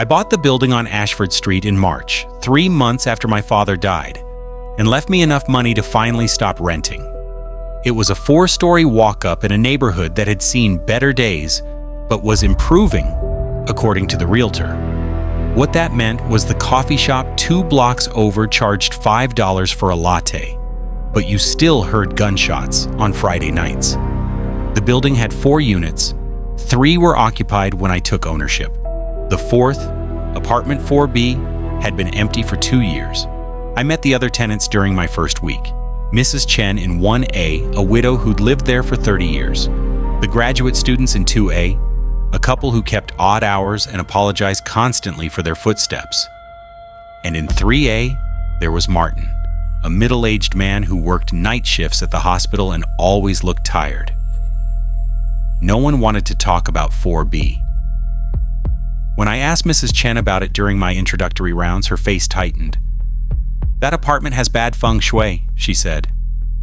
I bought the building on Ashford Street in March, 3 months after my father died, and left me enough money to finally stop renting. It was a 4-story walk-up in a neighborhood that had seen better days, but was improving, according to the realtor. What that meant was the coffee shop 2 blocks over charged $5 for a latte, but you still heard gunshots on Friday nights. The building had 4 units. 3 were occupied when I took ownership. The 4th, apartment 4B, had been empty for 2 years. I met the other tenants during my first week. Mrs. Chen in 1A, a widow who'd lived there for 30 years. The graduate students in 2A, a couple who kept odd hours and apologized constantly for their footsteps. And in 3A, there was Martin, a middle-aged man who worked night shifts at the hospital and always looked tired. No one wanted to talk about 4B. When I asked Mrs. Chen about it during my introductory rounds, her face tightened. "That apartment has bad feng shui," she said.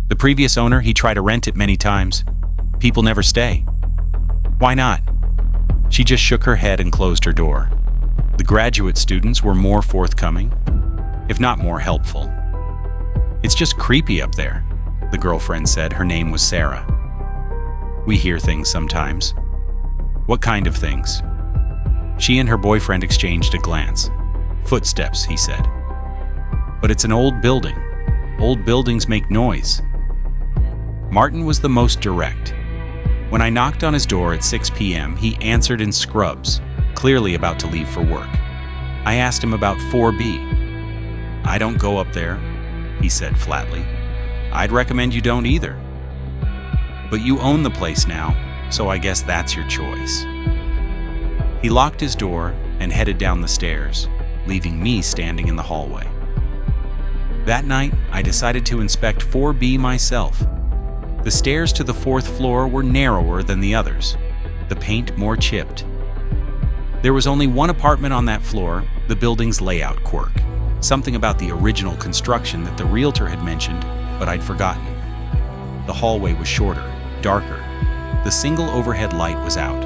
"The previous owner, he tried to rent it many times. People never stay." "Why not?" She just shook her head and closed her door. The graduate students were more forthcoming, if not more helpful. "It's just creepy up there," the girlfriend said. Her name was Sarah. "We hear things sometimes." "What kind of things?" She and her boyfriend exchanged a glance. "Footsteps," he said. "But it's an old building. Old buildings make noise." Martin was the most direct. When I knocked on his door at 6 p.m., he answered in scrubs, clearly about to leave for work. I asked him about 4B. "I don't go up there," he said flatly. "I'd recommend you don't either. But you own the place now, so I guess that's your choice." He locked his door and headed down the stairs, leaving me standing in the hallway. That night, I decided to inspect 4B myself. The stairs to the 4th floor were narrower than the others, the paint more chipped. There was only one apartment on that floor, the building's layout quirk, something about the original construction that the realtor had mentioned, but I'd forgotten. The hallway was shorter, darker. The single overhead light was out.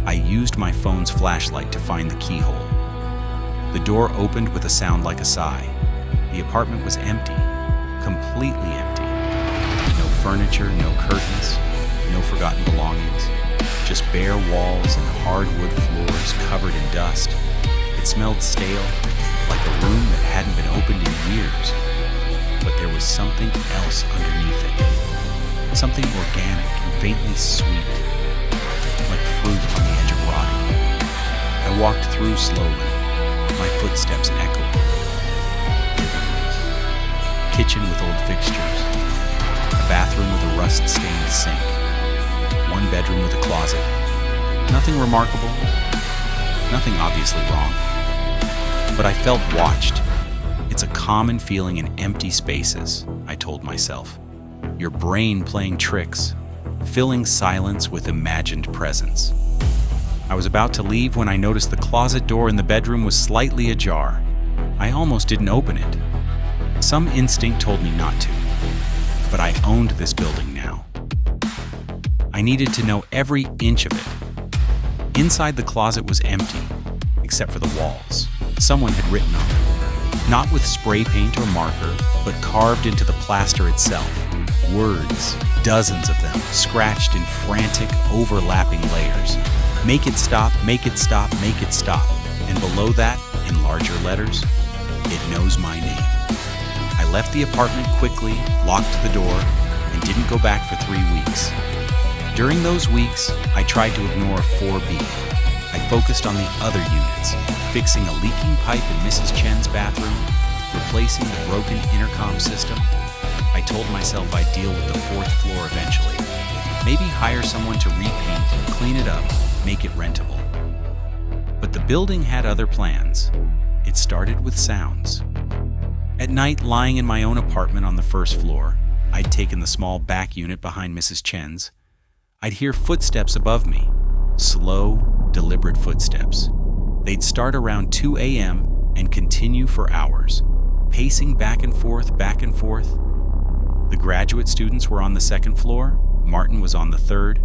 I used my phone's flashlight to find the keyhole. The door opened with a sound like a sigh. The apartment was empty, completely empty. No furniture, no curtains, no forgotten belongings, just bare walls and hardwood floors covered in dust. It smelled stale, like a room that hadn't been opened in years. But there was something else underneath it. Something organic and faintly sweet, like fruit on the edge of rotting. I walked through slowly, my footsteps echoing. Kitchen with old fixtures, a bathroom with a rust-stained sink, one bedroom with a closet. Nothing remarkable, nothing obviously wrong. But I felt watched. It's a common feeling in empty spaces, I told myself. Your brain playing tricks, filling silence with imagined presence. I was about to leave when I noticed the closet door in the bedroom was slightly ajar. I almost didn't open it. Some instinct told me not to, but I owned this building now. I needed to know every inch of it. Inside the closet was empty, except for the walls. Someone had written on them, not with spray paint or marker, but carved into the plaster itself. Words, dozens of them, scratched in frantic, overlapping layers. "Make it stop, make it stop, make it stop." And below that, in larger letters, "It knows my name." I left the apartment quickly, locked the door, and didn't go back for 3 weeks. During those weeks, I tried to ignore 4B. I focused on the other units, fixing a leaking pipe in Mrs. Chen's bathroom, replacing the broken intercom system. I told myself I'd deal with the 4th floor eventually. Maybe hire someone to repaint, clean it up, make it rentable. But the building had other plans. It started with sounds. At night, lying in my own apartment on the 1st floor, I'd taken the small back unit behind Mrs. Chen's. I'd hear footsteps above me, slow, deliberate footsteps. They'd start around 2 a.m. and continue for hours, pacing back and forth, back and forth. The graduate students were on the 2nd floor, Martin was on the 3rd.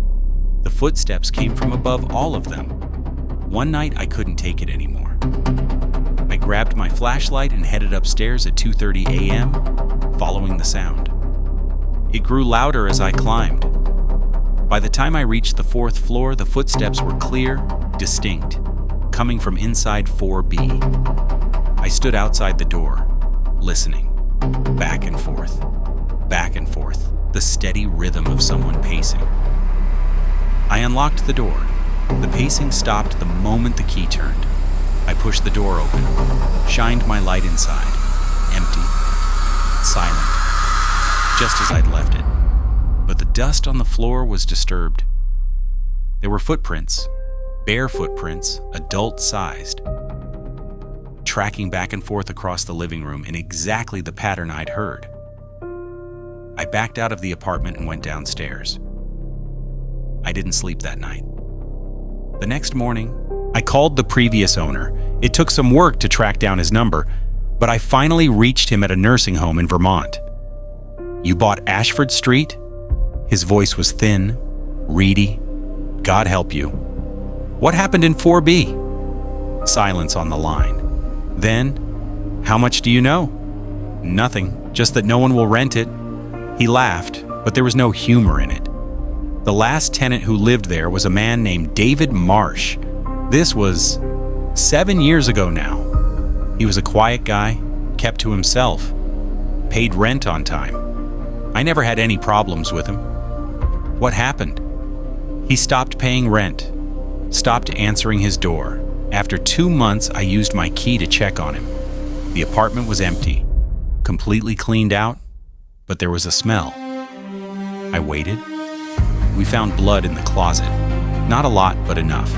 The footsteps came from above all of them. One night I couldn't take it anymore. grabbed my flashlight and headed upstairs at 2:30 a.m., following the sound. It grew louder as I climbed. By the time I reached the 4th floor, the footsteps were clear, distinct, coming from inside 4B. I stood outside the door, listening. Back and forth, the steady rhythm of someone pacing. I unlocked the door. The pacing stopped the moment the key turned. I pushed the door open, shined my light inside. Empty, silent, just as I'd left it. But the dust on the floor was disturbed. There were footprints, bare footprints, adult-sized, tracking back and forth across the living room in exactly the pattern I'd heard. I backed out of the apartment and went downstairs. I didn't sleep that night. The next morning, I called the previous owner. It took some work to track down his number, but I finally reached him at a nursing home in Vermont. "You bought Ashford Street?" His voice was thin, reedy. "God help you." "What happened in 4B?" Silence on the line. Then, "How much do you know?" "Nothing, just that no one will rent it." He laughed, but there was no humor in it. The last tenant who lived there was a man named David Marsh. This was 7 years ago now. He was a quiet guy, kept to himself, paid rent on time. I never had any problems with him. What happened? He stopped paying rent, stopped answering his door. After 2 months, I used my key to check on him. The apartment was empty, completely cleaned out, but there was a smell. I waited. We found blood in the closet. Not a lot, but enough.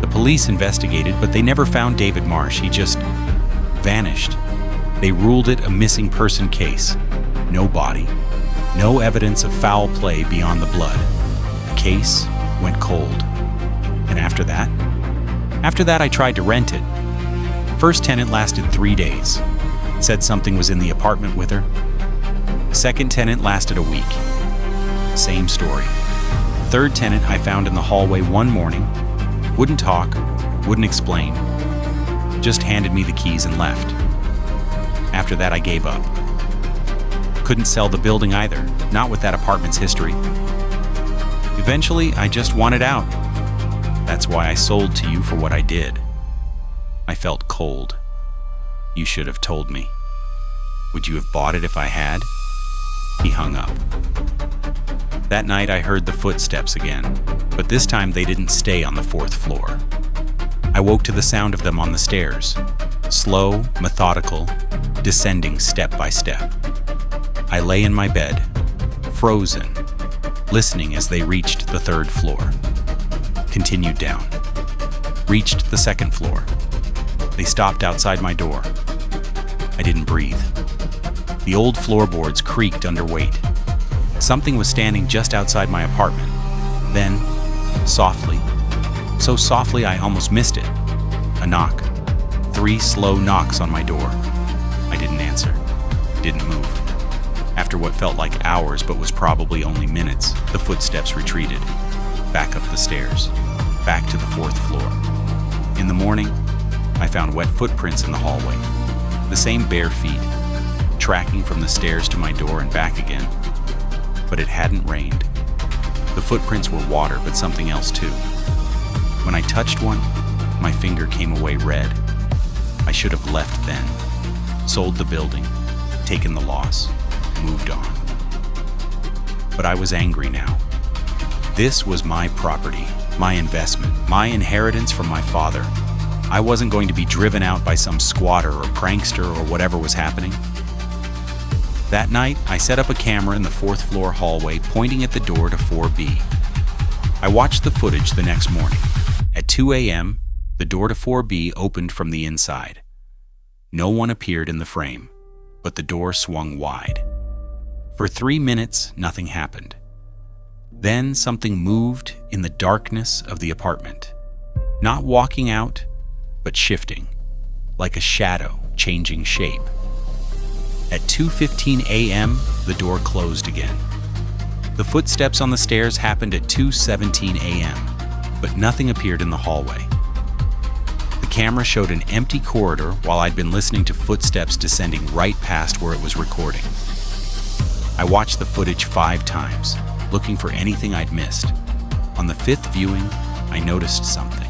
The police investigated, but they never found David Marsh. He just vanished. They ruled it a missing person case. No body, no evidence of foul play beyond the blood. The case went cold. And after that, I tried to rent it. First tenant lasted 3 days. Said something was in the apartment with her. Second tenant lasted a week. Same story. Third tenant I found in the hallway one morning. Wouldn't talk, wouldn't explain. Just handed me the keys and left. After that, I gave up. Couldn't sell the building either, not with that apartment's history. Eventually, I just wanted out. That's why I sold to you for what I did. I felt cold. You should have told me. Would you have bought it if I had? He hung up. That night I heard the footsteps again, but this time they didn't stay on the 4th floor. I woke to the sound of them on the stairs, slow, methodical, descending step by step. I lay in my bed, frozen, listening as they reached the 3rd floor. Continued down. Reached the 2nd floor. They stopped outside my door. I didn't breathe. The old floorboards creaked under weight. Something was standing just outside my apartment. Then, softly, so softly I almost missed it, a knock. 3 slow knocks on my door. I didn't answer, didn't move. After what felt like hours but was probably only minutes, the footsteps retreated, back up the stairs, back to the 4th floor. In the morning, I found wet footprints in the hallway, the same bare feet, tracking from the stairs to my door and back again. But it hadn't rained. The footprints were water, but something else too. When I touched one, my finger came away red. I should have left then, sold the building, taken the loss, moved on. But I was angry now. This was my property, my investment, my inheritance from my father. I wasn't going to be driven out by some squatter or prankster or whatever was happening. That night, I set up a camera in the 4th floor hallway pointing at the door to 4B. I watched the footage the next morning. At 2 a.m., the door to 4B opened from the inside. No one appeared in the frame, but the door swung wide. For 3 minutes, nothing happened. Then something moved in the darkness of the apartment. Not walking out, but shifting, like a shadow changing shape. At 2:15 a.m., the door closed again. The footsteps on the stairs happened at 2:17 a.m., but nothing appeared in the hallway. The camera showed an empty corridor while I'd been listening to footsteps descending right past where it was recording. I watched the footage 5 times, looking for anything I'd missed. On the 5th viewing, I noticed something.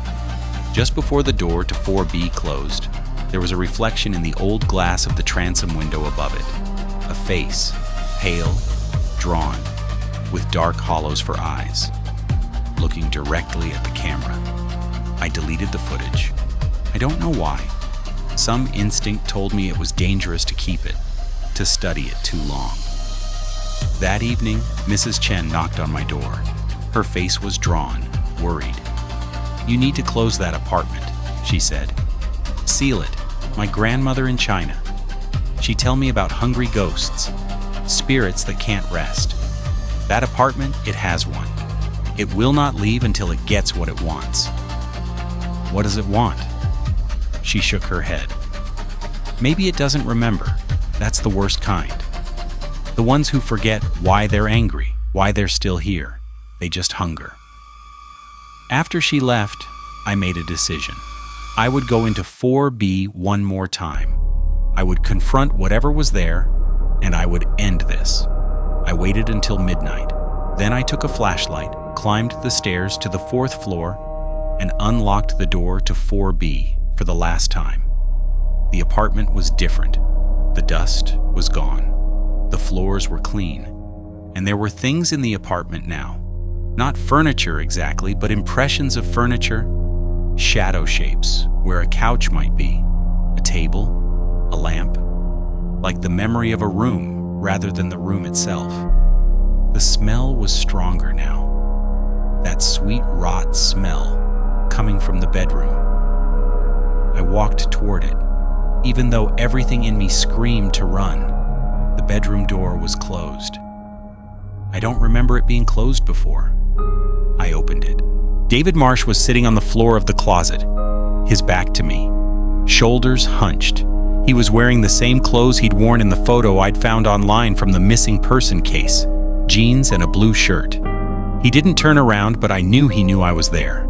Just before the door to 4B closed, there was a reflection in the old glass of the transom window above it. A face, pale, drawn, with dark hollows for eyes, looking directly at the camera. I deleted the footage. I don't know why. Some instinct told me it was dangerous to keep it, to study it too long. That evening, Mrs. Chen knocked on my door. Her face was drawn, worried. "You need to close that apartment," she said. "Seal it. My grandmother in China. She tell me about hungry ghosts, spirits that can't rest. That apartment, it has one. It will not leave until it gets what it wants." "What does it want?" She shook her head. "Maybe it doesn't remember. That's the worst kind. The ones who forget why they're angry, why they're still here. They just hunger." After she left, I made a decision. I would go into 4B one more time. I would confront whatever was there, and I would end this. I waited until midnight. Then I took a flashlight, climbed the stairs to the 4th floor, and unlocked the door to 4B for the last time. The apartment was different. The dust was gone. The floors were clean. And there were things in the apartment now. Not furniture exactly, but impressions of furniture. Shadow shapes, where a couch might be. A table, a lamp. Like the memory of a room, rather than the room itself. The smell was stronger now. That sweet rot smell coming from the bedroom. I walked toward it, even though everything in me screamed to run. The bedroom door was closed. I don't remember it being closed before. I opened it. David Marsh was sitting on the floor of the closet, his back to me, shoulders hunched. He was wearing the same clothes he'd worn in the photo I'd found online from the missing person case, jeans and a blue shirt. He didn't turn around, but I knew he knew I was there.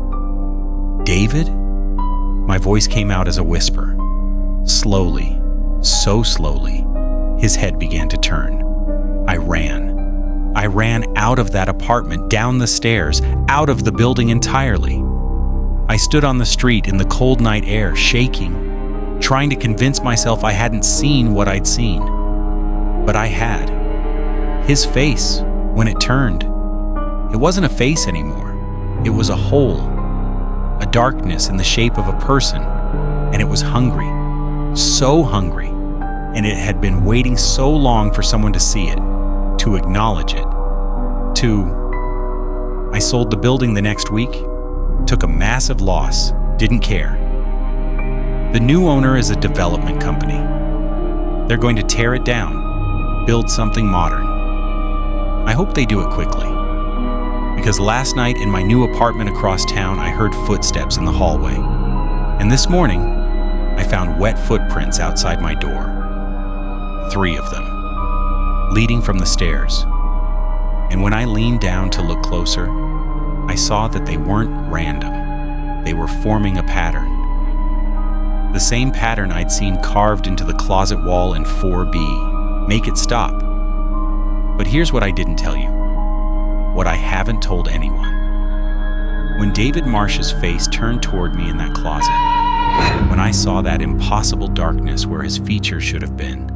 "David?" My voice came out as a whisper. Slowly, so slowly, his head began to turn. I ran. I ran out of that apartment, down the stairs, out of the building entirely. I stood on the street in the cold night air, shaking, trying to convince myself I hadn't seen what I'd seen. But I had. His face, when it turned, it wasn't a face anymore. It was a hole, a darkness in the shape of a person, and it was hungry, so hungry, and it had been waiting so long for someone to see it, to acknowledge it, I sold the building the next week, took a massive loss, didn't care. The new owner is a development company. They're going to tear it down, build something modern. I hope they do it quickly. Because last night in my new apartment across town, I heard footsteps in the hallway. And this morning, I found wet footprints outside my door. 3 of them, leading from the stairs. And when I leaned down to look closer, I saw that they weren't random. They were forming a pattern. The same pattern I'd seen carved into the closet wall in 4B. Make it stop. But here's what I didn't tell you. What I haven't told anyone. When David Marsh's face turned toward me in that closet, when I saw that impossible darkness where his features should have been,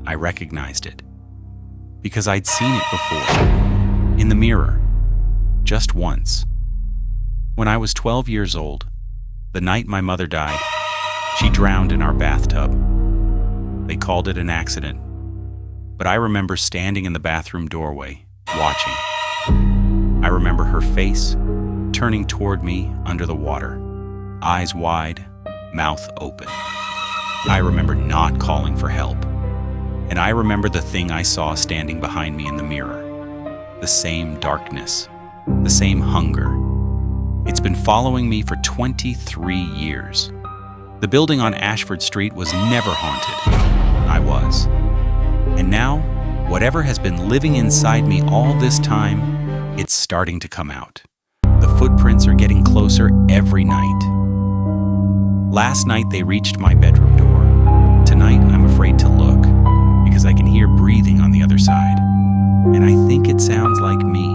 I recognized it. Because I'd seen it before. In the mirror. Just once. When I was 12 years old, the night my mother died, she drowned in our bathtub. They called it an accident. But I remember standing in the bathroom doorway, watching. I remember her face turning toward me under the water, eyes wide, mouth open. I remember not calling for help. And I remember the thing I saw standing behind me in the mirror. The same darkness, the same hunger. It's been following me for 23 years. The building on Ashford Street was never haunted. I was. And now, whatever has been living inside me all this time, it's starting to come out. The footprints are getting closer every night. Last night they reached my bedroom door. Tonight I'm afraid to look because I can hear breathing on the other side. And I think it sounds like me.